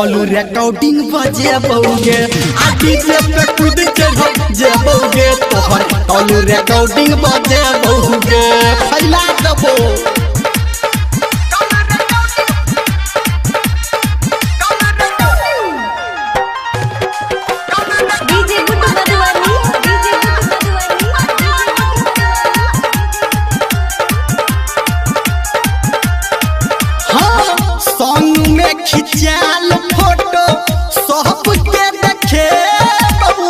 Call recording बजे बहुगे आ DJ पे कूद चढ़ जे बहुगे तोहर कॉल रिकॉर्डिंग बजे बहुगे फैला दबो खिंचाल फोटो सब के देखे बहू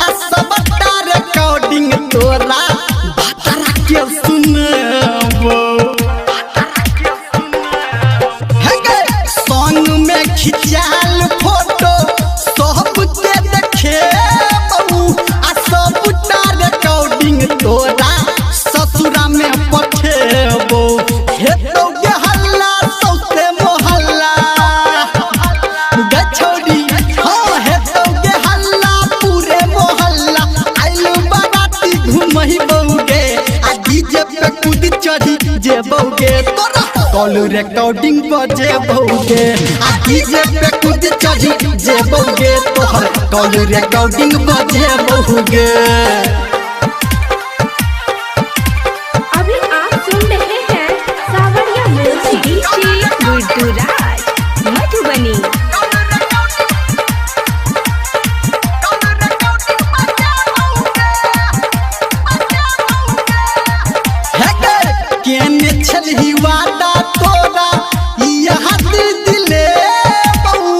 आ सब रिकॉर्डिंग तोरा भतरा के सुनबो सॉन्ग में खिंचाल फोटो सब के देखे बहू आ सब रिकॉर्डिंग तोरा ससुरा में पठेबो हेतो के हल्ला सौते मोहल्ला जे बहुगे तोरा कॉल रिकॉर्डिंग बजे बहुगे आ डीजे पे कूद चढ़ी जे बहुगे तोहर कॉल रिकॉर्डिंग बजे बहुगे। अभी आप सुन रहे हैं सावरिया म्यूजिक डीजे गुड्डूराज मधुबनी। छलही वादा तोरा यहाँ दिले बहू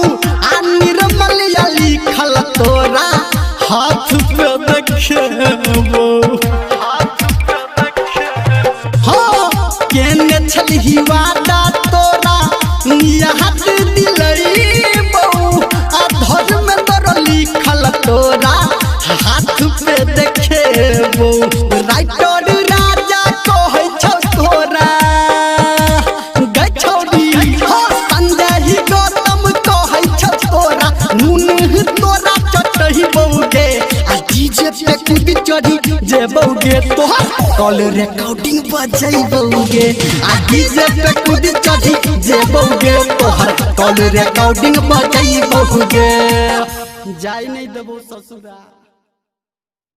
आ निर्मल या लिखल तोरा हाथ पे देखेबो हाँ केने छलही वादा तोरा यहाँ दिले बहू आ धर में तोरा लिखल तोरा हाथ पे देखेबो राइटर जे बहुगे तोहर कॉल रिकॉर्डिंग बजे बहुगे आ डीजे पे कूद चढ़ी जे बहुगे तोहर कॉल रिकॉर्डिंग बजे बहुगे जाई नहीं देबो ससुरा।